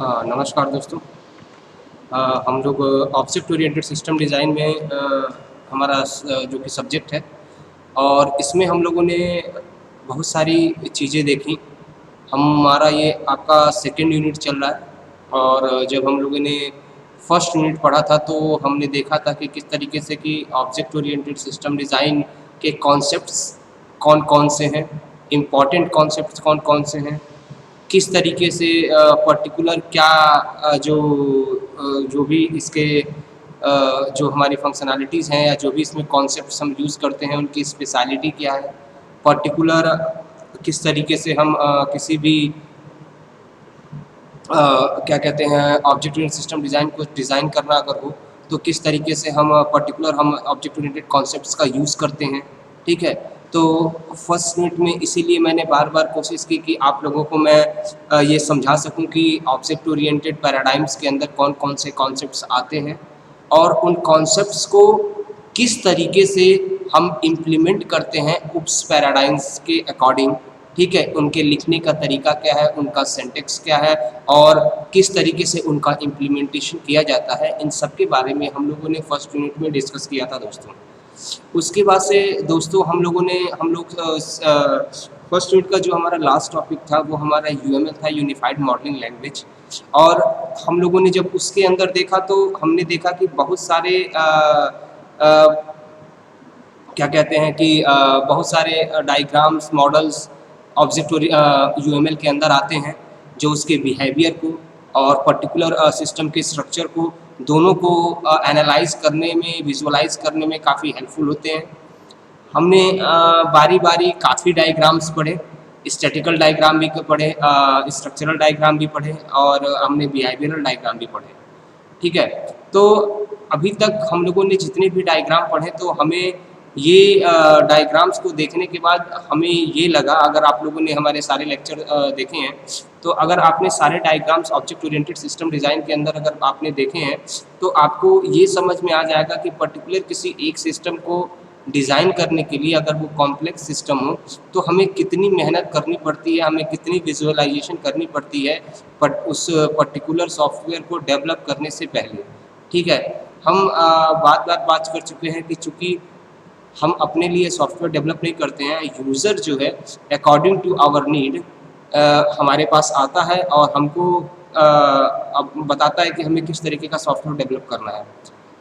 नमस्कार दोस्तों। हम लोग ऑब्जेक्ट ओरिएंटेड सिस्टम डिज़ाइन में हमारा जो कि सब्जेक्ट है और इसमें हम लोगों ने बहुत सारी चीज़ें देखी। हमारा ये आपका सेकंड यूनिट चल रहा है और जब हम लोगों ने फर्स्ट यूनिट पढ़ा था तो हमने देखा था कि किस तरीके से कि ऑब्जेक्ट ओरिएंटेड सिस्टम डिज़ाइन के कॉन्सेप्ट्स कौन कौन से हैं, इम्पॉर्टेंट कॉन्सेप्ट्स कौन कौन से हैं, किस तरीके से पर्टिकुलर क्या जो भी इसके जो हमारी फंक्शनैलिटीज़ हैं या जो भी इसमें कॉन्सेप्ट्स हम यूज़ करते हैं उनकी स्पेशलिटी क्या है, पर्टिकुलर किस तरीके से हम किसी भी क्या कहते हैं ऑब्जेक्ट ओरिएंटेड सिस्टम डिज़ाइन को डिज़ाइन करना अगर हो तो किस तरीके से हम पर्टिकुलर हम ऑब्जेक्ट ओरिएंटेड कॉन्सेप्ट्स का यूज़ करते हैं। ठीक है, तो फर्स्ट यूनिट में इसीलिए मैंने बार बार कोशिश की कि आप लोगों को मैं ये समझा सकूं कि ऑब्जेक्ट ओरिएंटेड पैराडाइम्स के अंदर कौन कौन से कॉन्सेप्ट्स आते हैं और उन कॉन्सेप्ट्स को किस तरीके से हम इम्प्लीमेंट करते हैं उप्स पैराडाइम्स के अकॉर्डिंग। ठीक है, उनके लिखने का तरीका क्या है, उनका सिंटैक्स क्या है और किस तरीके से उनका इम्प्लीमेंटेशन किया जाता है, इन सब के बारे में हम लोगों ने फर्स्ट यूनिट में डिस्कस किया था दोस्तों। उसके बाद से दोस्तों हम लोग फर्स्ट यूनिट का जो हमारा लास्ट टॉपिक था वो हमारा यूएमएल था, यूनिफाइड मॉडलिंग लैंग्वेज। और हम लोगों ने जब उसके अंदर देखा तो हमने देखा कि बहुत सारे क्या कहते हैं कि बहुत सारे डायग्राम्स मॉडल्स ऑब्जेक्ट यूएमएल के अंदर आते हैं जो उसके बिहेवियर को और पर्टिकुलर सिस्टम के स्ट्रक्चर को दोनों को एनालाइज करने में, विजुअलाइज करने में काफ़ी हेल्पफुल होते हैं। हमने बारी बारी काफ़ी डायग्राम्स पढ़े, स्टैटिकल डायग्राम भी पढ़े, स्ट्रक्चरल डायग्राम भी पढ़े और हमने बिहेवियरल डायग्राम भी पढ़े। ठीक है, तो अभी तक हम लोगों ने जितने भी डायग्राम पढ़े तो हमें ये डायग्राम्स को देखने के बाद हमें ये लगा, अगर आप लोगों ने हमारे सारे लेक्चर देखे हैं तो अगर आपने सारे diagrams object oriented system design के अंदर अगर आपने देखे हैं तो आपको ये समझ में आ जाएगा कि पर्टिकुलर किसी एक सिस्टम को डिज़ाइन करने के लिए अगर वो कॉम्प्लेक्स सिस्टम हो तो हमें कितनी मेहनत करनी पड़ती है, हमें कितनी विजुअलाइजेशन करनी पड़ती है उस पर्टिकुलर सॉफ्टवेयर को डेवलप करने से पहले। ठीक है, हम बात कर चुके हैं कि चूँकि हम अपने लिए सॉफ्टवेयर डेवलप नहीं करते हैं, यूज़र जो है अकॉर्डिंग टू आवर नीड हमारे पास आता है और हमको अब बताता है कि हमें किस तरीके का सॉफ्टवेयर डेवलप करना है।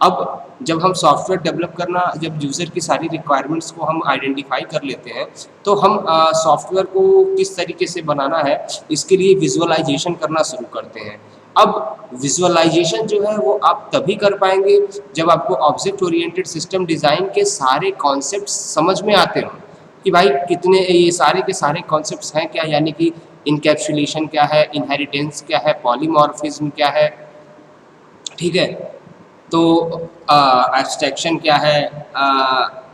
अब जब हम सॉफ्टवेयर डेवलप करना, जब यूज़र की सारी रिक्वायरमेंट्स को हम आइडेंटिफाई कर लेते हैं तो हम सॉफ्टवेयर को किस तरीके से बनाना है इसके लिए विजुअलाइजेशन करना शुरू करते हैं। अब विजुअलाइजेशन जो है वो आप तभी कर पाएंगे जब आपको ऑब्जेक्ट ओरिएंटेड सिस्टम डिज़ाइन के सारे कॉन्सेप्ट्स समझ में आते हों कि भाई कितने ये सारे के सारे कॉन्सेप्ट्स हैं क्या, यानी कि इनकैप्सुलेशन क्या है, इनहेरिटेंस क्या है, पॉलीमॉर्फिज्म क्या है। ठीक है, तो एब्स्ट्रैक्शन क्या है,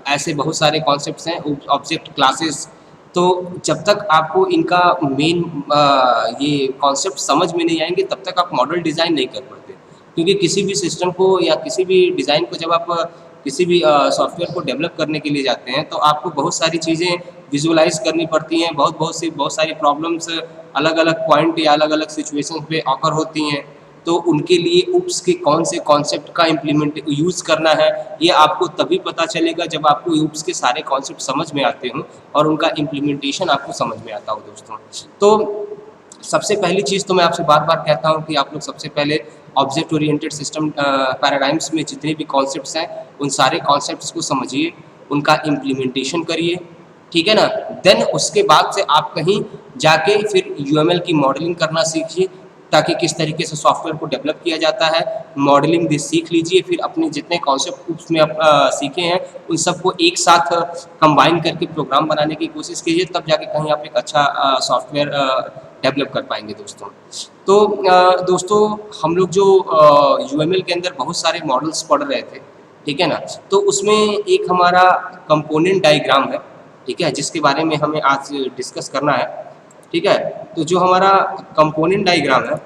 ऐसे बहुत सारे कॉन्सेप्ट्स हैं, ऑब्जेक्ट क्लासेस। तो जब तक आपको इनका मेन ये कॉन्सेप्ट समझ में नहीं आएंगे तब तक आप मॉडल डिज़ाइन नहीं कर पाते, क्योंकि किसी भी सिस्टम को या किसी भी डिज़ाइन को जब आप किसी भी सॉफ्टवेयर को डेवलप करने के लिए जाते हैं तो आपको बहुत सारी चीज़ें विजुअलाइज करनी पड़ती हैं, बहुत सारी प्रॉब्लम्स अलग अलग पॉइंट या अलग अलग सिचुएशंस पे ऑकर होती हैं। तो उनके लिए उप्स के कौन से कॉन्सेप्ट का इम्प्लीमेंट यूज़ करना है ये आपको तभी पता चलेगा जब आपको उप्स के सारे कॉन्सेप्ट समझ में आते हों और उनका इम्प्लीमेंटेशन आपको समझ में आता हो दोस्तों। तो सबसे पहली चीज़ तो मैं आपसे बार बार कहता हूँ कि आप लोग सबसे पहले ऑब्जेक्ट ओरिएंटेड सिस्टम पैराडाइम्स में जितने भी कॉन्सेप्ट्स हैं उन सारे कॉन्सेप्ट्स को समझिए, उनका इम्प्लीमेंटेशन करिए। ठीक है ना, देन उसके बाद से आप कहीं जाके फिर यूएमएल की मॉडलिंग करना सीखिए ताकि किस तरीके से सॉफ्टवेयर को डेवलप किया जाता है, मॉडलिंग भी सीख लीजिए। फिर अपने जितने कॉन्सेप्ट उसमें आप सीखे हैं उन सबको एक साथ कंबाइन करके प्रोग्राम बनाने की कोशिश कीजिए, तब जाके कहीं आप एक अच्छा सॉफ्टवेयर डेवलप कर पाएंगे दोस्तों। तो दोस्तों हम लोग जो यूएमएल के अंदर बहुत सारे मॉडल्स पढ़ रहे थे, ठीक है ना, तो उसमें एक हमारा कंपोनेंट डायग्राम है, ठीक है, जिसके बारे में हमें आज डिस्कस करना है। ठीक है, तो जो हमारा कंपोनेंट डायग्राम है,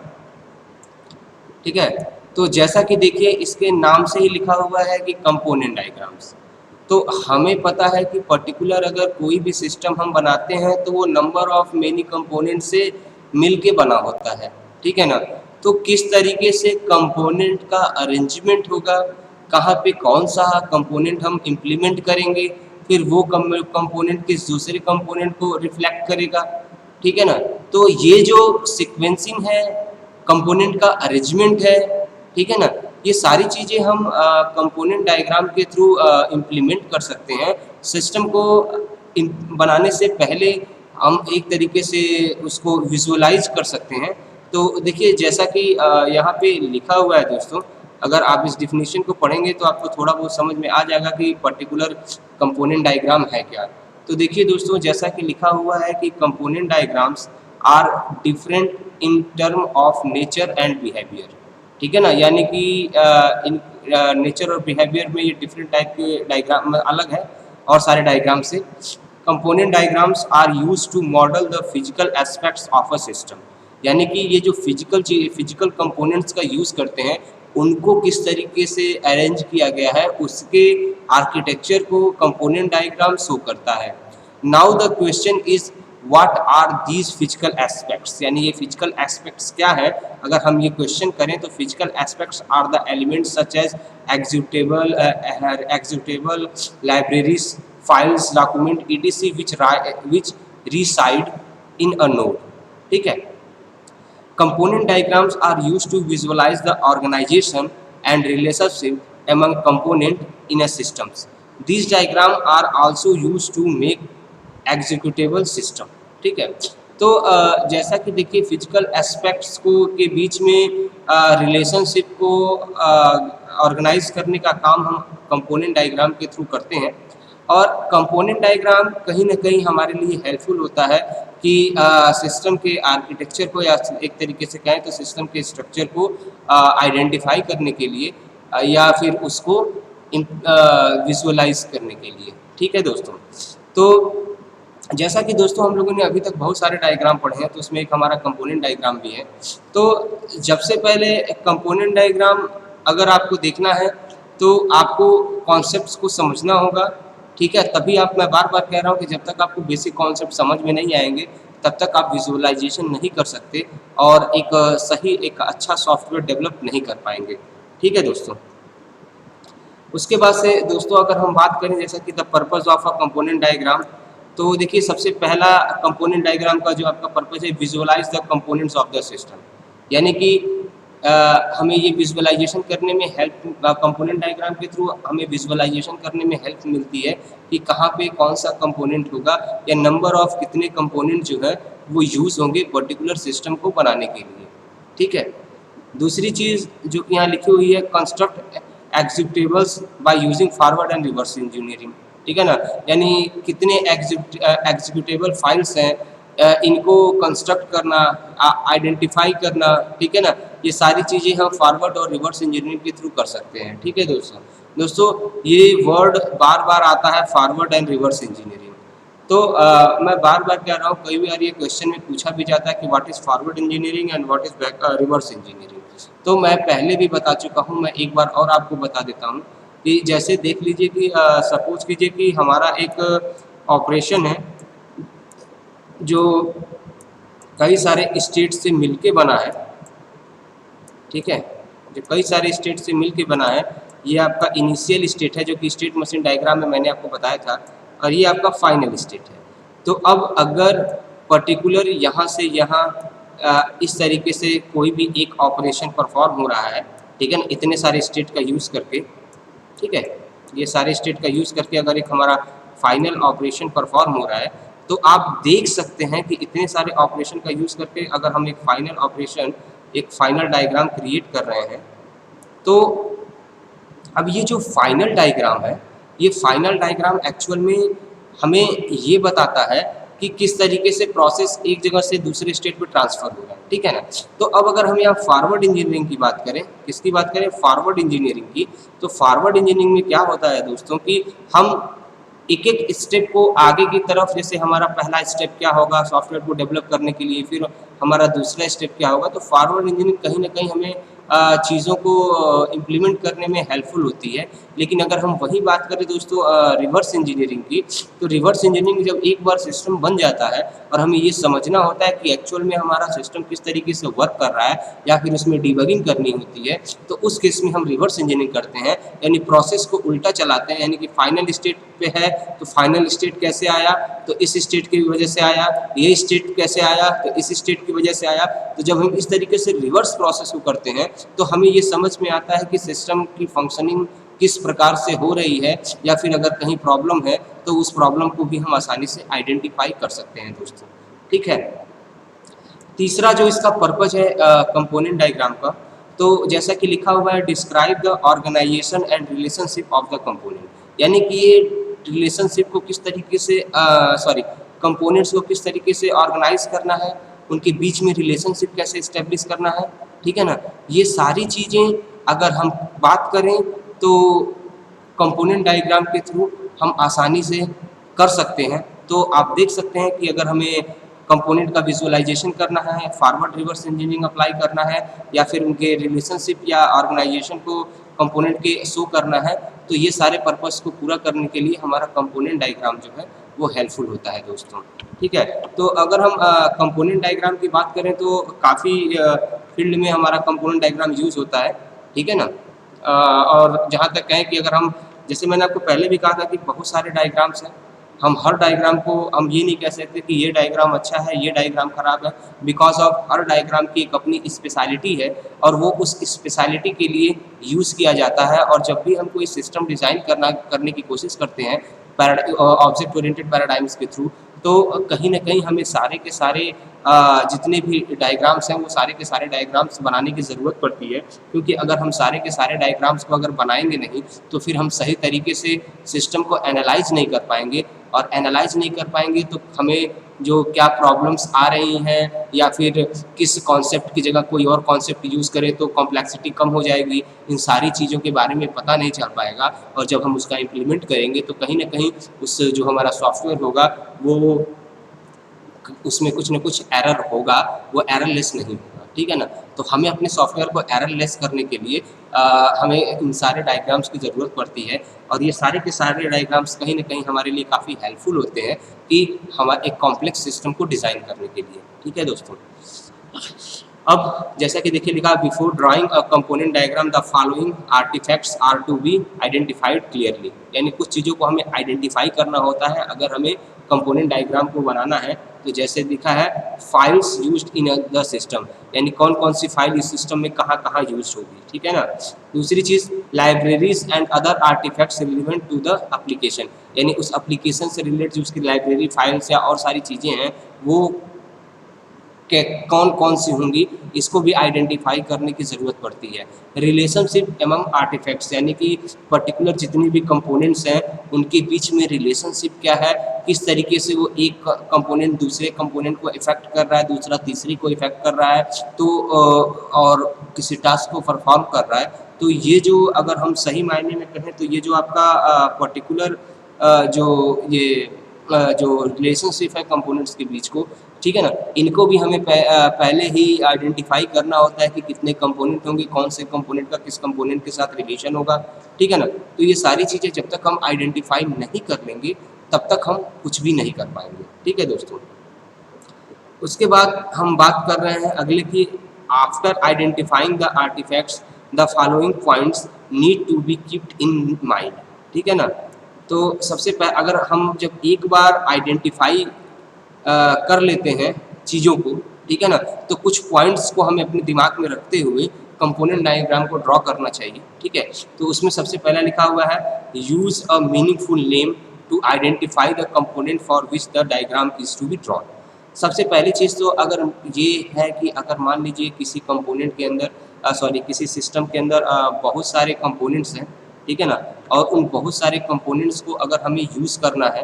ठीक है, तो जैसा कि देखिए इसके नाम से ही लिखा हुआ है कि कंपोनेंट डायग्राम्स। तो हमें पता है कि पर्टिकुलर अगर कोई भी सिस्टम हम बनाते हैं तो वो नंबर ऑफ मेनी कंपोनेंट से मिल के बना होता है। ठीक है ना, तो किस तरीके से कंपोनेंट का अरेंजमेंट होगा, कहाँ पे कौन सा कंपोनेंट हम इम्प्लीमेंट करेंगे, फिर वो कंपोनेंट किस दूसरे कंपोनेंट को रिफ्लेक्ट करेगा, ठीक है ना। तो ये जो सीक्वेंसिंग है, कंपोनेंट का अरेंजमेंट है, ठीक है ना, ये सारी चीज़ें हम कंपोनेंट डायग्राम के थ्रू इम्प्लीमेंट कर सकते हैं। सिस्टम को बनाने से पहले हम एक तरीके से उसको विजुअलाइज कर सकते हैं। तो देखिए जैसा कि यहाँ पे लिखा हुआ है दोस्तों, अगर आप इस डिफिनीशन को पढ़ेंगे तो आपको थोड़ा बहुत समझ में आ जाएगा कि पर्टिकुलर कंपोनेंट डायग्राम है क्या। तो देखिए दोस्तों, जैसा कि लिखा हुआ है कि component diagrams are different in term of nature and behaviour, ठीक है ना। यानी कि इन नेचर और बिहेवियर में ये डिफरेंट टाइप के डायग्राम अलग है और सारे डायग्राम से। Component diagrams are use to model the physical aspects of a system, यानी कि ये जो फिजिकल कंपोनेंट्स का यूज़ करते हैं उनको किस तरीके से अरेंज किया गया है उसके आर्किटेक्चर को कंपोनेंट डायग्राम शो करता है। Now the question is what are these physical aspects, यानी ये फिजिकल एस्पेक्ट्स क्या है। अगर हम ये क्वेश्चन करें तो physical aspects are the elements such as executable, libraries, files, document etc which reside in a node, ठीक है। Component diagrams are used to visualize the organization and relationship among component in a systems. These diagrams are also used to make executable system, ठीक है। तो जैसा कि देखिए physical aspects को के बीच में रिलेशनशिप को ऑर्गेनाइज करने का काम हम कंपोनेंट डायग्राम के थ्रू करते हैं। और कंपोनेंट डायग्राम कहीं ना कहीं हमारे लिए हेल्पफुल होता है कि सिस्टम के आर्किटेक्चर को, या एक तरीके से कहें तो सिस्टम के स्ट्रक्चर को आइडेंटिफाई करने के लिए या फिर उसको विजुअलाइज करने के लिए, ठीक है दोस्तों। तो जैसा कि दोस्तों हम लोगों ने अभी तक बहुत सारे डायग्राम पढ़े हैं, तो उसमें एक हमारा कंपोनेंट डायग्राम भी है। तो जब से पहले कंपोनेंट डायग्राम अगर आपको देखना है तो आपको कॉन्सेप्ट्स को समझना होगा, ठीक है। तभी मैं बार बार कह रहा हूँ कि जब तक आपको बेसिक कॉन्सेप्ट समझ में नहीं आएंगे तब तक आप विजुअलाइजेशन नहीं कर सकते और एक अच्छा सॉफ्टवेयर डेवलप नहीं कर पाएंगे, ठीक है दोस्तों। उसके बाद से दोस्तों अगर हम बात करें जैसा कि the purpose of a component diagram, तो देखिए सबसे पहला कंपोनेंट डायग्राम का जो आपका पर्पस है, visualise the components of the system, यानी कि हमें ये विजुअलाइजेशन करने में हेल्प, कंपोनेंट डायग्राम के थ्रू हमें विजुअलाइजेशन करने में हेल्प मिलती है कि कहाँ पे कौन सा कंपोनेंट होगा या नंबर ऑफ कितने कंपोनेंट जो है वो यूज़ होंगे पर्टिकुलर सिस्टम को बनाने के लिए, ठीक है। दूसरी चीज़ जो कि यहाँ लिखी हुई है, construct executables by using forward and reverse engineering, ठीक है ना। यानी कितने एग्जीक्यूटेबल फाइल्स हैं, इनको कंस्ट्रक्ट करना, आइडेंटिफाई करना, ठीक है ना। ये सारी चीज़ें हम फॉरवर्ड और रिवर्स इंजीनियरिंग के थ्रू कर सकते हैं, ठीक है दोस्तों ये वर्ड बार बार आता है, फॉरवर्ड एंड रिवर्स इंजीनियरिंग। तो मैं बार बार कह रहा हूँ, कई बार ये क्वेश्चन में पूछा भी जाता है कि what is forward engineering and what is reverse engineering. तो मैं पहले भी बता चुका हूँ, मैं एक बार और आपको बता देता हूँ कि जैसे देख लीजिए कि सपोज कीजिए कि हमारा एक ऑपरेशन है जो कई सारे स्टेट से मिलके बना है, ठीक है, जो कई सारे स्टेट से मिलके बना है। ये आपका इनिशियल स्टेट है जो कि स्टेट मशीन डायग्राम में मैंने आपको बताया था, और ये आपका फाइनल स्टेट है। तो अब अगर पर्टिकुलर यहाँ से यहाँ इस तरीके से कोई भी एक ऑपरेशन परफॉर्म हो रहा है, ठीक है ना, इतने सारे स्टेट का यूज़ करके, ठीक है, ये सारे स्टेट का यूज़ करके अगर एक हमारा फाइनल ऑपरेशन परफॉर्म हो रहा है, तो आप देख सकते हैं कि इतने सारे ऑपरेशन का यूज़ करके अगर हम एक फाइनल ऑपरेशन, एक फाइनल डायग्राम क्रिएट कर रहे हैं, तो अब ये जो फाइनल डायग्राम है, ये फाइनल डायग्राम एक्चुअल में हमें ये बताता है कि किस तरीके से प्रोसेस एक जगह से दूसरे स्टेट पे ट्रांसफ़र हो रहा है, ठीक है ना। तो अब अगर हम यहाँ फॉरवर्ड इंजीनियरिंग की बात करें, किसकी बात करें, फॉरवर्ड इंजीनियरिंग की, तो फॉरवर्ड इंजीनियरिंग में क्या होता है दोस्तों कि हम एक एक स्टेप को आगे की तरफ, जैसे हमारा पहला स्टेप क्या होगा सॉफ्टवेयर को डेवलप करने के लिए, फिर हमारा दूसरा स्टेप क्या होगा, तो फॉरवर्ड इंजीनियरिंग कहीं ना कहीं हमें चीज़ों को इम्प्लीमेंट करने में हेल्पफुल होती है। लेकिन अगर हम वही बात करें दोस्तों रिवर्स इंजीनियरिंग की, तो रिवर्स इंजीनियरिंग जब एक बार सिस्टम बन जाता है और हमें ये समझना होता है कि एक्चुअल में हमारा सिस्टम किस तरीके से वर्क कर रहा है या फिर उसमें डिबगिंग करनी होती है, तो उस केस में हम रिवर्स इंजीनियरिंग करते हैं, यानी प्रोसेस को उल्टा चलाते हैं। यानी कि फाइनल स्टेट पे है तो फाइनल स्टेट कैसे आया, तो इस स्टेट की वजह से आया, ये स्टेट कैसे आया तो इस स्टेट की वजह से आया। तो जब हम इस तरीके से रिवर्स प्रोसेस को करते हैं तो हमें ये समझ में आता है कि सिस्टम की फंक्शनिंग किस प्रकार से हो रही है, या फिर अगर कहीं प्रॉब्लम है तो उस प्रॉब्लम को भी हम आसानी से आइडेंटिफाई कर सकते हैं दोस्तों। ठीक है, तीसरा जो इसका पर्पज है कंपोनेंट डायग्राम का, तो जैसा कि लिखा हुआ है describe the organisation and relationship of the component, यानी कि ये रिलेशनशिप को किस तरीके से कंपोनेंट्स को किस तरीके से ऑर्गेनाइज करना है, उनके बीच में रिलेशनशिप कैसे इस्टेब्लिश करना है। ठीक है ना, ये सारी चीज़ें अगर हम बात करें तो कंपोनेंट डायग्राम के थ्रू हम आसानी से कर सकते हैं। तो आप देख सकते हैं कि अगर हमें कंपोनेंट का विजुअलाइजेशन करना है, फॉरवर्ड रिवर्स इंजीनियरिंग अप्लाई करना है, या फिर उनके रिलेशनशिप या ऑर्गेनाइजेशन को कंपोनेंट के शो करना है, तो ये सारे पर्पस को पूरा करने के लिए हमारा कंपोनेंट डायग्राम जो है वो हेल्पफुल होता है दोस्तों। ठीक है, तो अगर हम कंपोनेंट डायग्राम की बात करें तो काफ़ी फील्ड में हमारा कंपोनेंट डायग्राम यूज़ होता है। ठीक है ना, और जहाँ तक कहें कि अगर हम, जैसे मैंने आपको पहले भी कहा था कि बहुत सारे डायग्राम्स हैं, हम हर डायग्राम को हम ये नहीं कह सकते कि ये डायग्राम अच्छा है ये डायग्राम खराब है, बिकॉज ऑफ हर डायग्राम की एक अपनी स्पेशलिटी है और वो उस स्पेशलिटी के लिए यूज़ किया जाता है। और जब भी हम कोई सिस्टम डिज़ाइन करने की कोशिश करते हैं ऑब्जेक्ट ओरिएंटेड पैराडाइम्स के थ्रू, तो कहीं ना कहीं हमें सारे के सारे जितने भी डायग्राम्स हैं वो सारे के सारे डायग्राम्स बनाने की ज़रूरत पड़ती है, क्योंकि अगर हम सारे के सारे डायग्राम्स को अगर बनाएंगे नहीं तो फिर हम सही तरीके से सिस्टम को एनालाइज नहीं कर पाएंगे, और एनालाइज नहीं कर पाएंगे तो हमें जो क्या प्रॉब्लम्स आ रही हैं या फिर किस कॉन्सेप्ट की जगह कोई और कॉन्सेप्ट यूज़ करें तो कॉम्प्लेक्सिटी कम हो जाएगी, इन सारी चीज़ों के बारे में पता नहीं चल पाएगा। और जब हम उसका इम्प्लीमेंट करेंगे तो कहीं ना कहीं उस जो हमारा सॉफ्टवेयर होगा वो उसमें कुछ ना कुछ एरर होगा, वो एररलेस नहीं होगा। ठीक है ना, तो हमें अपने सॉफ्टवेयर को एररलेस करने के लिए हमें इन सारे डायग्राम्स की ज़रूरत पड़ती है, और ये सारे के सारे डायग्राम्स कहीं ना कहीं हमारे लिए काफ़ी हेल्पफुल होते हैं कि हमारे एक कॉम्प्लेक्स सिस्टम को डिज़ाइन करने के लिए। ठीक है दोस्तों, अब जैसा कि देखिए लिखा before drawing a component diagram the following artifacts are to be identified clearly, यानी कुछ चीज़ों को हमें आइडेंटिफाई करना होता है अगर हमें कंपोनेंट डायग्राम को बनाना है। तो जैसे लिखा है files used in the system, यानी कौन कौन सी फाइल इस सिस्टम में कहाँ कहाँ यूज होगी। ठीक है ना, दूसरी चीज़ libraries and other artifacts relevant to the application, यानी उस एप्लीकेशन से रिलेटेड जो उसकी लाइब्रेरी फाइल्स या और सारी चीज़ें हैं वो के कौन कौन सी होंगी, इसको भी आइडेंटिफाई करने की ज़रूरत पड़ती है। रिलेशनशिप एमंग आर्टिफैक्ट्स, यानी कि पर्टिकुलर जितनी भी कंपोनेंट्स हैं उनके बीच में रिलेशनशिप क्या है, किस तरीके से वो एक कंपोनेंट दूसरे कंपोनेंट को इफेक्ट कर रहा है, दूसरा तीसरी को इफेक्ट कर रहा है, तो और किसी टास्क को परफॉर्म कर रहा है। तो ये जो अगर हम सही मायने में कहें तो ये जो आपका पर्टिकुलर जो ये जो रिलेशनशिप है कंपोनेंट्स के बीच को, ठीक है ना, इनको भी हमें पहले ही आइडेंटिफाई करना होता है कि कितने कंपोनेंट होंगे, कौन से कंपोनेंट का किस कंपोनेंट के साथ रिलेशन होगा। ठीक है ना, तो ये सारी चीज़ें जब तक हम आइडेंटिफाई नहीं कर लेंगे तब तक हम कुछ भी नहीं कर पाएंगे। ठीक है दोस्तों, उसके बाद हम बात कर रहे हैं अगले की, after identifying the artifacts the following points need to be keeped in mind. ठीक है ना, तो सबसे पहले अगर हम जब एक बार आइडेंटिफाई कर लेते हैं चीज़ों को, ठीक है ना, तो कुछ पॉइंट्स को हमें अपने दिमाग में रखते हुए कंपोनेंट डायग्राम को ड्रॉ करना चाहिए। ठीक है, तो उसमें सबसे पहला लिखा हुआ है use a meaningful name to identify the component for which the diagram is to be drawn. सबसे पहली चीज़ तो अगर ये है कि अगर मान लीजिए किसी कंपोनेंट के अंदर किसी सिस्टम के अंदर बहुत सारे कंपोनेंट्स हैं, ठीक है ना, और उन बहुत सारे कंपोनेंट्स को अगर हमें यूज़ करना है,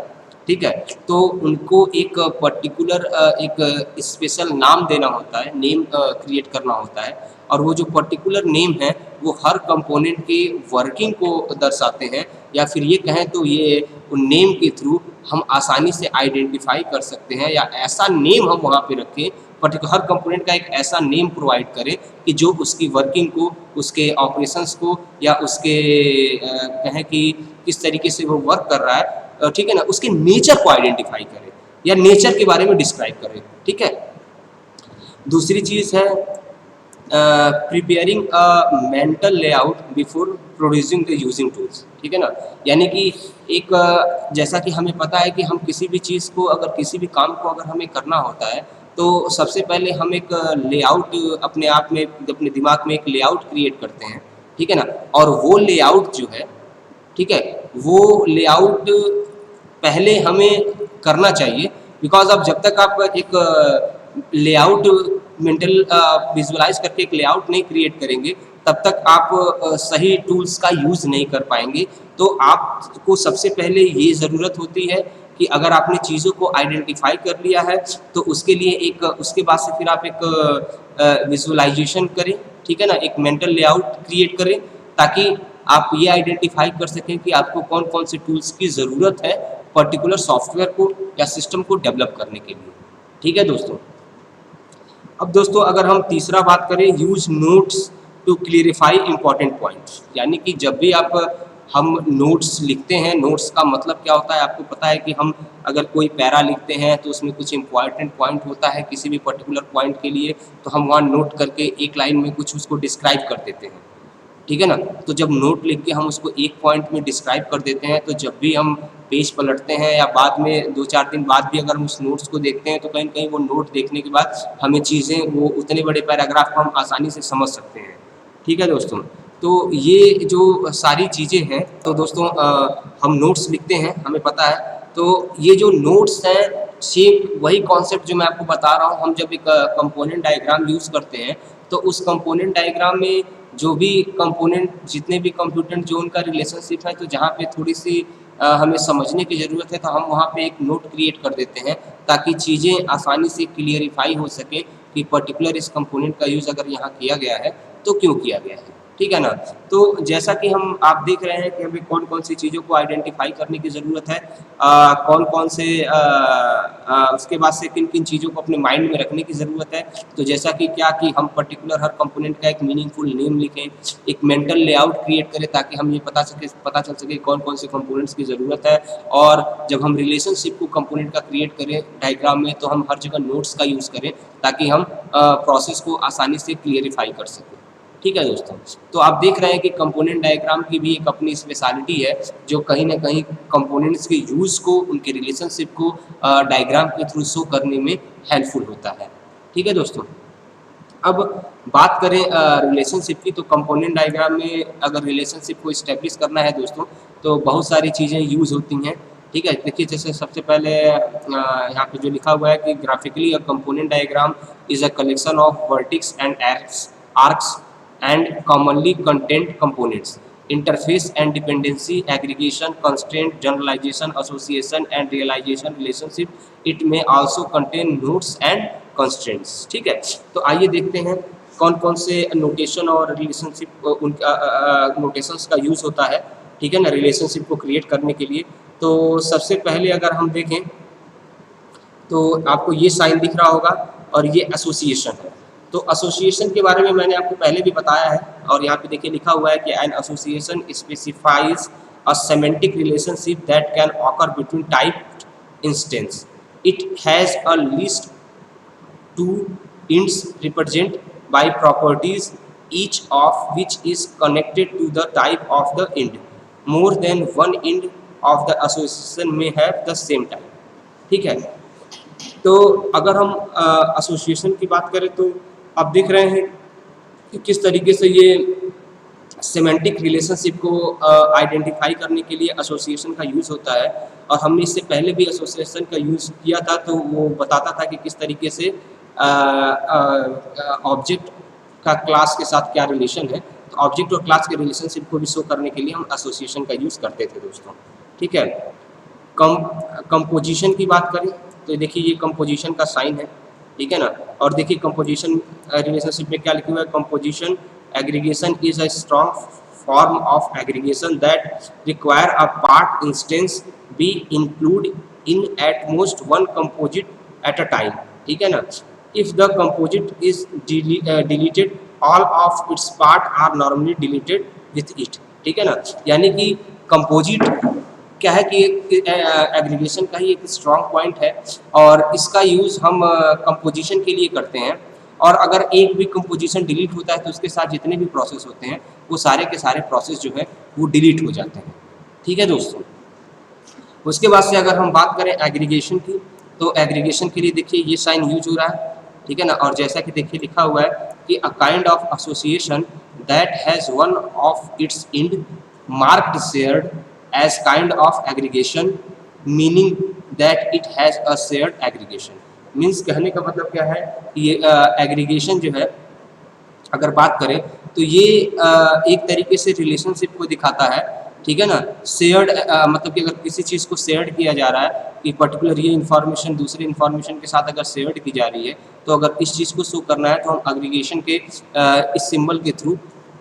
ठीक है, तो उनको एक पर्टिकुलर एक स्पेशल नाम देना होता है, नेम क्रिएट करना होता है, और वो जो पर्टिकुलर नेम है वो हर कंपोनेंट के वर्किंग को दर्शाते हैं, या फिर ये कहें तो ये नेम के थ्रू हम आसानी से आइडेंटिफाई कर सकते हैं, या ऐसा नेम हम वहाँ पे रखें पर्टिकुलर हर कंपोनेंट का एक ऐसा नेम प्रोवाइड करे कि जो उसकी वर्किंग को, उसके ऑपरेशंस को, या उसके कहें कि किस तरीके से वो वर्क कर रहा है, ठीक है ना, उसके नेचर को आइडेंटिफाई करे या नेचर के बारे में डिस्क्राइब करे। ठीक है। दूसरी चीज़ है preparing a mental layout before producing the using tools. ठीक है ना, यानी कि एक जैसा कि हमें पता है कि हम किसी भी चीज़ को, अगर किसी भी काम को अगर हमें करना होता है तो सबसे पहले हम एक लेआउट अपने आप में, अपने दिमाग में एक लेआउट क्रिएट करते हैं। ठीक है ना, और वो लेआउट जो है, ठीक है, वो लेआउट पहले हमें करना चाहिए, बिकॉज अब जब तक आप एक लेआउट मेंटल विजुअलाइज करके एक लेआउट नहीं क्रिएट करेंगे तब तक आप सही टूल्स का यूज़ नहीं कर पाएंगे। तो आपको सबसे पहले ये ज़रूरत होती है कि अगर आपने चीज़ों को आइडेंटिफाई कर लिया है तो उसके लिए एक, उसके बाद से फिर आप एक विजुअलाइजेशन करें। ठीक है ना, एक मेंटल लेआउट क्रिएट करें ताकि आप ये आइडेंटिफाई कर सकें कि आपको कौन कौन से टूल्स की ज़रूरत है पर्टिकुलर सॉफ्टवेयर को या सिस्टम को डेवलप करने के लिए। ठीक है दोस्तों। अब दोस्तों अगर हम तीसरा बात करें, use notes to clarify important points, यानी कि जब भी आप हम नोट्स लिखते हैं, नोट्स का मतलब क्या होता है आपको पता है कि हम अगर कोई पैरा लिखते हैं तो उसमें कुछ इंपॉर्टेंट पॉइंट होता है किसी भी पर्टिकुलर पॉइंट के लिए, तो हम वहाँ नोट करके एक लाइन में कुछ उसको डिस्क्राइब कर देते हैं। ठीक है ना, तो जब नोट लिख के हम उसको एक पॉइंट में डिस्क्राइब कर देते हैं तो जब भी हम पेज पलटते हैं या बाद में 2-4 दिन बाद भी अगर हम उस नोट्स को देखते हैं तो कहीं न कहीं वो नोट देखने के बाद हमें चीज़ें, वो उतने बड़े पैराग्राफ को हम आसानी से समझ सकते हैं। ठीक है दोस्तों, तो ये जो सारी चीज़ें हैं, तो दोस्तों हम नोट्स लिखते हैं हमें पता है, तो ये जो नोट्स हैं सेम वही कॉन्सेप्ट जो मैं आपको बता रहा हूँ, हम जब एक कंपोनेंट डायग्राम यूज़ करते हैं तो उस कंपोनेंट डायग्राम में जो भी कंपोनेंट, जितने भी कंपोनेंट जो उनका रिलेशनशिप है, तो जहाँ पे थोड़ी सी हमें समझने की ज़रूरत है तो हम वहाँ पे एक नोट क्रिएट कर देते हैं ताकि चीज़ें आसानी से क्लियरिफाई हो सके कि पर्टिकुलर इस कंपोनेंट का यूज़ अगर यहाँ किया गया है तो क्यों किया गया है। ठीक है ना, तो जैसा कि हम आप देख रहे हैं कि हमें कौन कौन सी चीज़ों को आइडेंटिफाई करने की ज़रूरत है, कौन कौन से उसके बाद से किन किन चीज़ों को अपने माइंड में रखने की ज़रूरत है। तो जैसा कि क्या कि हम पर्टिकुलर हर कंपोनेंट का एक मीनिंगफुल नेम लिखें, एक मेंटल लेआउट क्रिएट करें ताकि हम ये पता चल सके कौन कौन से कंपोनेंट्स की ज़रूरत है। और जब हम रिलेशनशिप को कंपोनेंट का क्रिएट करें डायग्राम में तो हम हर जगह नोट्स का यूज़ करें ताकि हम प्रोसेस को आसानी से क्लियरिफाई कर सकें। ठीक है दोस्तों, तो आप देख रहे हैं कि कंपोनेंट डायग्राम की भी एक अपनी स्पेशलिटी है जो कहीं ना कहीं कंपोनेंट्स के यूज़ को, उनके रिलेशनशिप को डायग्राम के थ्रू शो करने में हेल्पफुल होता है। ठीक है दोस्तों। अब बात करें रिलेशनशिप की, तो कंपोनेंट डायग्राम में अगर रिलेशनशिप को इस्टेब्लिश करना है दोस्तों तो बहुत सारी चीज़ें यूज़ होती हैं। ठीक है, देखिए जैसे सबसे पहले यहाँ पे जो लिखा हुआ है कि graphically a component diagram is a collection of vertices and arcs and commonly contained components, interface and dependency, aggregation, constraint, generalization, association and realization relationship. It may also contain nodes and constraints. ठीक है, तो आइए देखते हैं कौन कौन से notation और रिलेशनशिप, उनका नोटेशंस का यूज़ होता है। ठीक है ना, रिलेशनशिप को क्रिएट करने के लिए। तो सबसे पहले अगर हम देखें तो आपको ये साइन दिख रहा होगा और ये एसोसिएशन है। तो एसोसिएशन के बारे में मैंने आपको पहले भी बताया है और यहाँ पे देखिए लिखा हुआ है कि an association specifies a semantic relationship that can occur between typed instance. It has a list two ends represent by properties each of which is connected to the type of the end. More than one end of the association may have the same type. ठीक है, तो अगर हम association की बात करें तो आप देख रहे हैं कि किस तरीके से ये सेमेंटिक रिलेशनशिप को आइडेंटिफाई करने के लिए एसोसिएशन का यूज़ होता है। और हमने इससे पहले भी एसोसिएशन का यूज़ किया था, तो वो बताता था कि किस तरीके से ऑब्जेक्ट का क्लास के साथ क्या रिलेशन है। तो ऑब्जेक्ट और क्लास के रिलेशनशिप को भी शो करने के लिए हम एसोसिएशन का यूज़ करते थे दोस्तों। ठीक है, कंपोजिशन की बात करें तो देखिए ये कंपोजिशन का साइन है। ठीक है ना, और देखिए कंपोजिशन रिलेशनशिप में क्या लिखा हुआ है, composition aggregation is a strong form of aggregation that require a part instance be include in at most one composite at a time. ठीक है ना, if the composite is deleted, all of its part are normally deleted with it। ठीक है ना, यानी कि composite क्या है कि एग्रीगेशन का ही एक स्ट्रॉन्ग पॉइंट है और इसका यूज़ हम कंपोजिशन के लिए करते हैं। और अगर एक भी कंपोजिशन डिलीट होता है तो उसके साथ जितने भी प्रोसेस होते हैं वो सारे के सारे प्रोसेस जो है वो डिलीट हो जाते हैं। ठीक है दोस्तों, उसके बाद से अगर हम बात करें एग्रीगेशन की, तो एग्रीगेशन के लिए देखिए ये साइन यूज हो रहा है। ठीक है ना, और जैसा कि देखिए लिखा हुआ है कि a kind of association that has one of its end marked shared as kind of aggregation, meaning that it has a shared aggregation. Means कहने का मतलब क्या है, ये एग्रीगेशन जो है अगर बात करें तो ये एक तरीके से रिलेशनशिप को दिखाता है। ठीक है ना, शेयर्ड मतलब कि अगर किसी चीज़ को शेयर्ड किया जा रहा है कि पर्टिकुलर ये इन्फॉर्मेशन दूसरे इन्फॉर्मेशन के साथ अगर शेयर्ड की जा रही है, तो अगर इस चीज़ को शो करना है तो हम एग्रीगेशन के इस सिंबल के थ्रू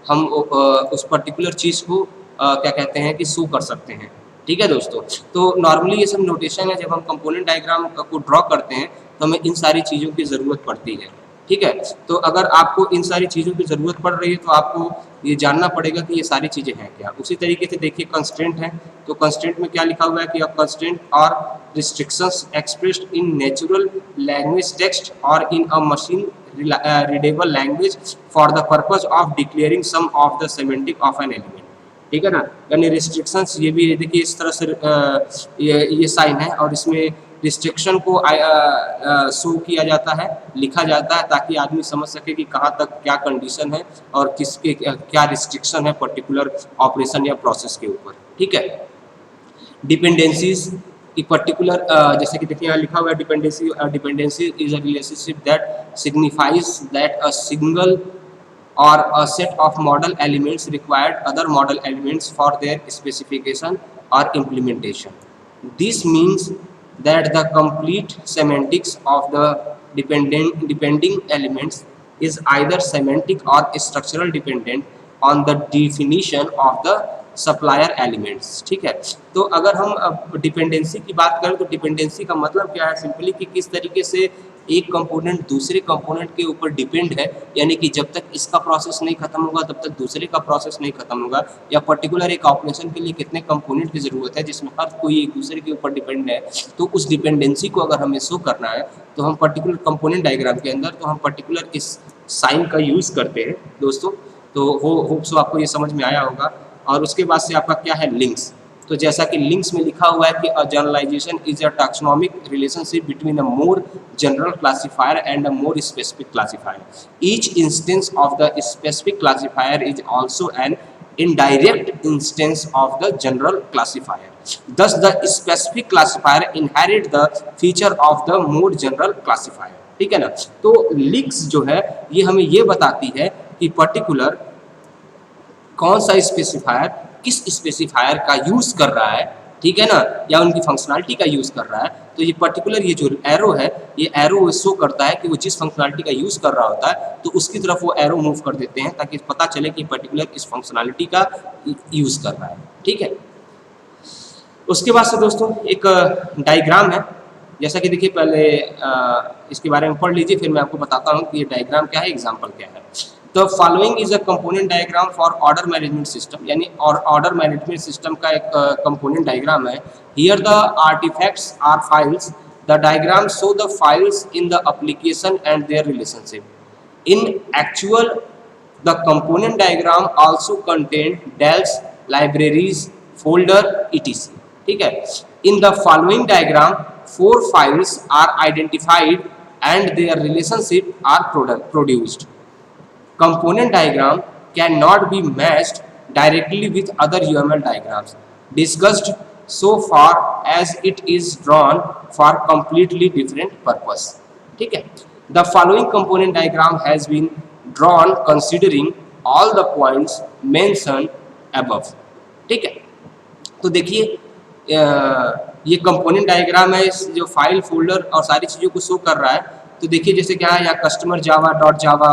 हम उस पर्टिकुलर चीज़ को क्या कहते हैं कि शो कर सकते हैं। ठीक है दोस्तों, तो नॉर्मली ये सब नोटेशन है, जब हम कंपोनेंट डायग्राम को ड्रॉ करते हैं तो हमें इन सारी चीज़ों की ज़रूरत पड़ती है। ठीक है, तो अगर आपको इन सारी चीज़ों की ज़रूरत पड़ रही है तो आपको ये जानना पड़ेगा कि ये सारी चीज़ें हैं क्या। उसी तरीके से देखिए कंस्ट्रेंट है, तो कंस्ट्रेंट में क्या लिखा हुआ है कि कंस्ट्रेंट और restrictions expressed in natural language text और in a machine readable language for the purpose of declaring some of the semantic of an element. ठीक है ना, यानी रिस्ट्रिक्शंस ये भी देखिए इस तरह से ये साइन है और इसमें रिस्ट्रिक्शन को शो किया जाता है, लिखा जाता है, ताकि आदमी समझ सके कि कहाँ तक क्या कंडीशन है और किसके क्या रिस्ट्रिक्शन है पर्टिकुलर ऑपरेशन या प्रोसेस के ऊपर। ठीक है, डिपेंडेंसीज की पर्टिकुलर जैसे कि देखिए यहाँ लिखा हुआ है dependency is a relationship that signifies that a single or a set of model elements required other model elements for their specification or implementation. This means that the complete semantics of the depending elements is either semantic or structural dependent on the definition of the supplier elements. ठीक है, तो अगर हम dependency की बात करें तो dependency का मतलब क्या है, सिंपली कि किस तरीके से एक कंपोनेंट दूसरे कंपोनेंट के ऊपर डिपेंड है, यानी कि जब तक इसका प्रोसेस नहीं खत्म होगा तब तक दूसरे का प्रोसेस नहीं खत्म होगा, या पर्टिकुलर एक ऑपरेशन के लिए कितने कंपोनेंट की ज़रूरत है जिसमें हर कोई एक दूसरे के ऊपर डिपेंड है। तो उस डिपेंडेंसी को अगर हमें शो करना है तो हम पर्टिकुलर कंपोनेंट डायग्राम के अंदर तो हम पर्टिकुलर इस साइन का यूज़ करते हैं दोस्तों। तो होप सो आपको ये समझ में आया होगा। और उसके बाद से आपका क्या है, लिंक्स। तो जैसा कि लिंक्स में लिखा हुआ है कि a generalisation is a taxonomic relationship between a more general classifier and a more specific classifier. Each instance of the specific classifier is also an indirect instance of the general classifier. Thus, the specific classifier inherit the feature of the more general classifier. ठीक है ना, तो links जो है ये हमें ये बताती है कि पर्टिकुलर कौन सा स्पेसिफायर किस स्पेसिफायर का यूज कर रहा है, ठीक है ना, या उनकी फंक्शनलिटी का यूज कर रहा है। तो ये पर्टिकुलर ये जो एरो है, ये एरो शो करता है कि वो जिस फंक्शनलिटी का यूज कर रहा होता है तो उसकी तरफ वो एरो मूव कर देते हैं ताकि पता चले कि पर्टिकुलर इस फंक्शनलिटी का यूज कर रहा है। ठीक है, उसके बाद से दोस्तों एक डायग्राम है, जैसा कि देखिए पहले इसके बारे में पढ़ लीजिए, फिर मैं आपको बताता हूँ कि ये डायग्राम क्या है, एग्जाम्पल क्या है। The following is a component diagram for order management system, यानी और ऑर्डर मैनेजमेंट सिस्टम का एक कंपोनेंट डायग्राम है। Here the artifacts are files, the diagram show the files in the application and their relationship. In actual the component diagram also contain DLLs, libraries, folder etc. ठीक है, in the following diagram 4 files are identified and their relationship are produced. Component diagram cannot be matched directly with other UML diagrams discussed so far as it is drawn for completely different purpose. ठीक है, the following component diagram has been drawn considering all the points mentioned above. ठीक है, तो देखिए ये component diagram है, इस जो फाइल फोल्डर और सारी चीज़ों को शो कर रहा है। तो देखिए जैसे क्या है, यहाँ कस्टमर जावा डॉट जावा,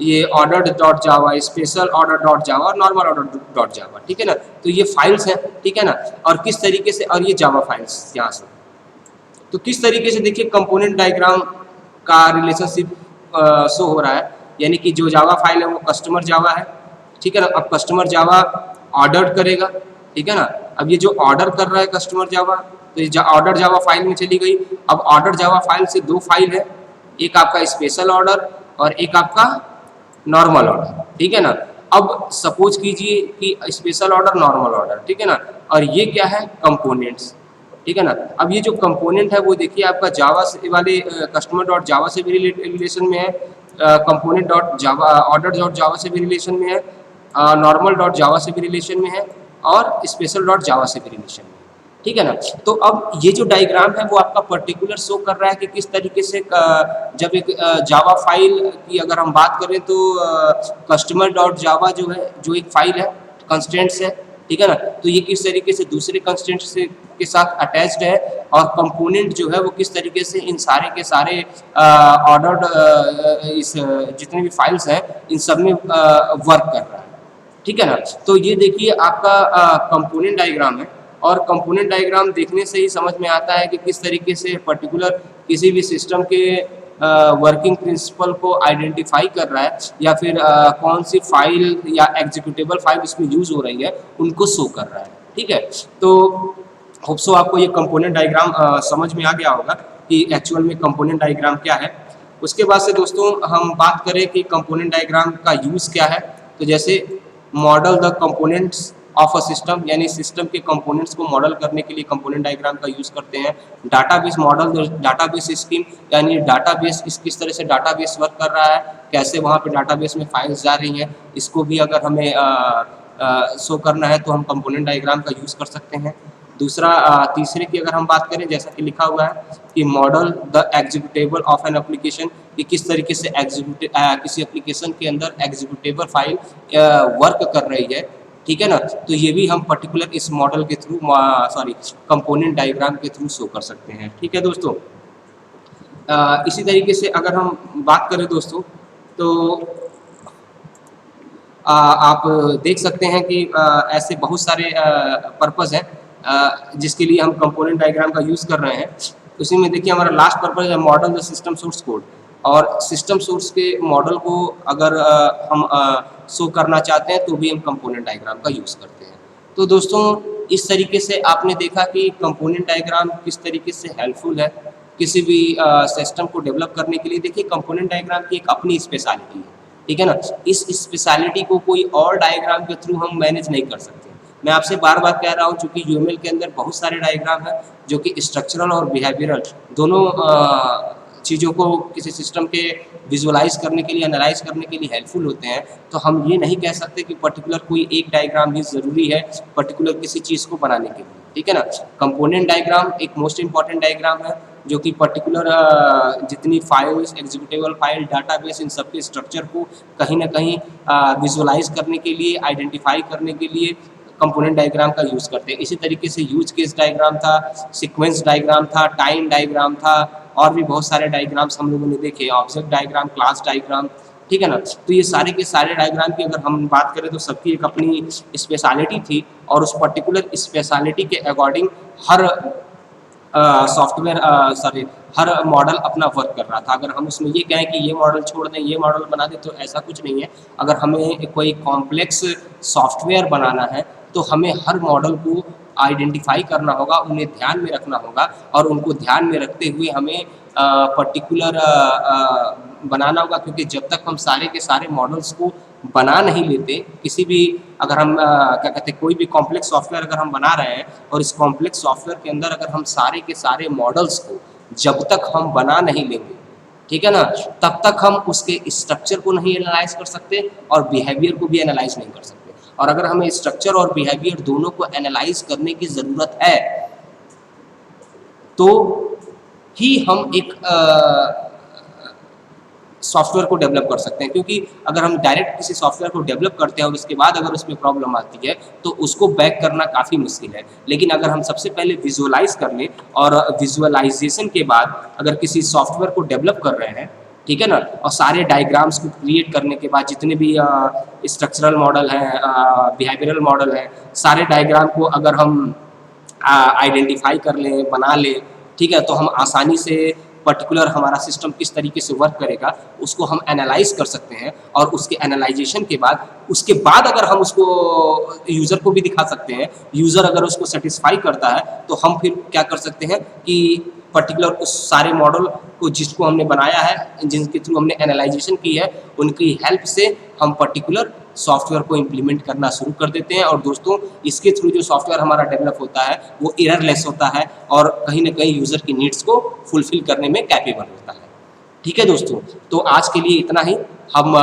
ये ऑर्डर डॉट जावा, स्पेशल ऑर्डर डॉट जावा और नॉर्मल ऑर्डर डॉट जावा। ठीक है ना, तो ये फाइल्स हैं, ठीक है ना, और किस तरीके से, और ये जावा फाइल्स यहाँ से। तो किस तरीके से देखिए कंपोनेंट डायग्राम का रिलेशनशिप शो हो रहा है, यानी कि जो जावा फाइल है वो कस्टमर जावा है, ठीक है ना। अब कस्टमर जावा ऑर्डर करेगा, ठीक है ना। अब ये जो ऑर्डर कर रहा है कस्टमर जावा, तो ये ऑर्डर जावा फाइल में चली गई। अब ऑर्डर जावा फाइल से दो फाइल है, एक आपका स्पेशल ऑर्डर और एक आपका नॉर्मल ऑर्डर, ठीक है ना। अब सपोज कीजिए कि स्पेशल ऑर्डर, नॉर्मल ऑर्डर, ठीक है ना, और ये क्या है, कंपोनेंट्स, ठीक है ना। अब ये जो कंपोनेंट है वो देखिए आपका जावा से वाले कस्टमर डॉट जावा से भी रिलेशन में है, कंपोनेंट डॉट जावा, ऑर्डर डॉट जावा से भी रिलेशन में है, नॉर्मल डॉट जावा से भी रिलेशन में है, और स्पेशल डॉट जावा से भी रिलेशन में है, ठीक है ना। तो अब ये जो डायग्राम है वो आपका पर्टिकुलर शो कर रहा है कि किस तरीके से जब एक जावा फाइल की अगर हम बात करें तो कस्टमर डॉट जावा जो है, जो एक फाइल है कंस्टेंट्स है, ठीक है ना, तो ये किस तरीके से दूसरे कंस्टेंट से के साथ अटैच्ड है, और कंपोनेंट जो है वो किस तरीके से इन सारे के सारे ऑर्डर्ड इस जितने भी फाइल्स हैं इन सब में वर्क कर रहा है, ठीक है ना। तो ये देखिए आपका कंपोनेंट डायग्राम है, और कंपोनेंट डायग्राम देखने से ही समझ में आता है कि किस तरीके से पर्टिकुलर किसी भी सिस्टम के वर्किंग प्रिंसिपल को आइडेंटिफाई कर रहा है, या फिर कौन सी फाइल या एग्जीक्यूटेबल फाइल इसमें यूज हो रही है उनको शो कर रहा है, ठीक है। तो होप सो आपको ये कंपोनेंट डायग्राम समझ में आ गया होगा कि एक्चुअल में कंपोनेंट डायग्राम क्या है। उसके बाद से दोस्तों हम बात करें कि कंपोनेंट डायग्राम का यूज़ क्या है, तो जैसे model the components of a system, यानी सिस्टम के कंपोनेंट्स को मॉडल करने के लिए कंपोनेंट डायग्राम का यूज़ करते हैं। डाटाबेस मॉडल, डाटाबेस स्कीम, यानी डाटाबेस किस तरह से डाटाबेस वर्क कर रहा है, कैसे वहाँ पे डाटाबेस में फाइल्स जा रही हैं, इसको भी अगर हमें शो करना है तो हम कंपोनेंट डायग्राम का यूज़ कर सकते हैं। दूसरा तीसरे की अगर हम बात करें, जैसा कि लिखा हुआ है कि model the executable of an application, कि किस तरीके से किसी एप्लीकेशन के अंदर एग्जीक्यूटेबल फाइल वर्क कर रही है, ठीक है ना। तो ये भी हम पर्टिकुलर इस मॉडल के थ्रू, सॉरी, कंपोनेंट डायग्राम के थ्रू शो कर सकते हैं, ठीक है दोस्तों। इसी तरीके से अगर हम बात करें दोस्तों, तो आप देख सकते हैं कि ऐसे बहुत सारे पर्पज़ हैं जिसके लिए हम कंपोनेंट डायग्राम का यूज़ कर रहे हैं। उसी में देखिए हमारा लास्ट पर्पज़ है model the system source code, और सिस्टम सोर्स के मॉडल को अगर हम शो करना चाहते हैं तो भी हम कंपोनेंट डायग्राम का यूज़ करते हैं। तो दोस्तों इस तरीके से आपने देखा कि कंपोनेंट डायग्राम किस तरीके से हेल्पफुल है किसी भी सिस्टम को डेवलप करने के लिए। देखिए कंपोनेंट डायग्राम की एक अपनी स्पेशलिटी है, ठीक है ना। इस स्पेशलिटी को कोई और डायग्राम के थ्रू हम मैनेज नहीं कर सकते। मैं आपसे बार बार कह रहा हूँ, चूँकि यूएमएल के अंदर बहुत सारे डायग्राम हैं जो कि स्ट्रक्चरल और बिहेवियरल दोनों चीज़ों को किसी सिस्टम के विजुअलाइज करने के लिए, एनालाइज करने के लिए हेल्पफुल होते हैं। तो हम ये नहीं कह सकते कि पर्टिकुलर कोई एक डायग्राम ही ज़रूरी है पर्टिकुलर किसी चीज़ को बनाने के लिए, ठीक है ना। कंपोनेंट डायग्राम एक मोस्ट इंपॉर्टेंट डायग्राम है जो कि पर्टिकुलर जितनी फाइल्स, एग्जीक्यूटेबल फाइल, डाटाबेस, इन सब के स्ट्रक्चर को कहीं ना कहीं विजुअलाइज करने के लिए, आइडेंटिफाई करने के लिए कंपोनेंट डायग्राम का यूज़ करते हैं। इसी तरीके से यूज केस डायग्राम था, सीक्वेंस डायग्राम था, टाइम डायग्राम था, और भी बहुत सारे डायग्राम्स हम लोगों ने देखे, ऑब्जेक्ट डायग्राम, क्लास डायग्राम, ठीक है ना। तो ये सारे के सारे डायग्राम की अगर हम बात करें तो सबकी एक अपनी स्पेशलिटी थी, और उस पर्टिकुलर स्पेशलिटी के अकॉर्डिंग हर सॉफ्टवेयर सॉरी हर मॉडल अपना वर्क कर रहा था। अगर हम उसमें ये कहें कि ये मॉडल छोड़ दें, ये मॉडल बना दें, तो ऐसा कुछ नहीं है। अगर हमें कोई कॉम्प्लेक्स सॉफ्टवेयर बनाना है तो हमें हर मॉडल को आइडेंटिफाई करना होगा, उन्हें ध्यान में रखना होगा, और उनको ध्यान में रखते हुए हमें पर्टिकुलर बनाना होगा। क्योंकि जब तक हम सारे के सारे मॉडल्स को बना नहीं लेते, किसी भी अगर हम क्या कहते हैं, कोई भी कॉम्प्लेक्स सॉफ्टवेयर अगर हम बना रहे हैं और इस कॉम्प्लेक्स सॉफ्टवेयर के अंदर अगर हम सारे के सारे मॉडल्स को जब तक हम बना नहीं लेंगे, ठीक है ना, तब तक हम उसके स्ट्रक्चर को नहीं एनालाइज कर सकते और बिहेवियर को भी एनालाइज नहीं कर सकते। और अगर हमें स्ट्रक्चर और बिहेवियर दोनों को एनालाइज करने की ज़रूरत है तो ही हम एक सॉफ्टवेयर को डेवलप कर सकते हैं। क्योंकि अगर हम डायरेक्ट किसी सॉफ्टवेयर को डेवलप करते हैं और उसके बाद अगर उसमें प्रॉब्लम आती है तो उसको बैक करना काफ़ी मुश्किल है। लेकिन अगर हम सबसे पहले विजुअलाइज कर लें, और विजुअलाइजेशन के बाद अगर किसी सॉफ्टवेयर को डेवलप कर रहे हैं, ठीक है ना, और सारे डायग्राम्स को क्रिएट करने के बाद जितने भी स्ट्रक्चरल मॉडल हैं, बिहेवियरल मॉडल हैं, सारे डायग्राम को अगर हम आइडेंटिफाई कर लें, बना लें, ठीक है, तो हम आसानी से पर्टिकुलर हमारा सिस्टम किस तरीके से वर्क करेगा उसको हम एनालाइज कर सकते हैं, और उसके एनालाइजेशन के बाद अगर हम उसको यूज़र को भी दिखा सकते हैं, यूज़र अगर उसको सेटिस्फाई करता है तो हम फिर क्या कर सकते हैं कि पर्टिकुलर उस सारे मॉडल को जिसको हमने बनाया है, जिनके थ्रू हमने एनालाइजेशन की है, उनकी हेल्प से हम पर्टिकुलर सॉफ्टवेयर को इम्प्लीमेंट करना शुरू कर देते हैं। और दोस्तों, इसके थ्रू जो सॉफ्टवेयर हमारा डेवलप होता है वो एररलेस होता है और कहीं ना कहीं यूज़र की नीड्स को फुलफिल करने में कैपेबल होता है। ठीक है दोस्तों, तो आज के लिए इतना ही। हम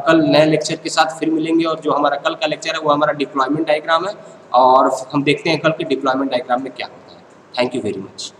कल नए लेक्चर के साथ फिर मिलेंगे, और जो हमारा कल का लेक्चर है वो हमारा डिप्लॉयमेंट डायग्राम है, और हम देखते हैं कल के डिप्लॉयमेंट डायग्राम में क्या होता है। Thank you very much.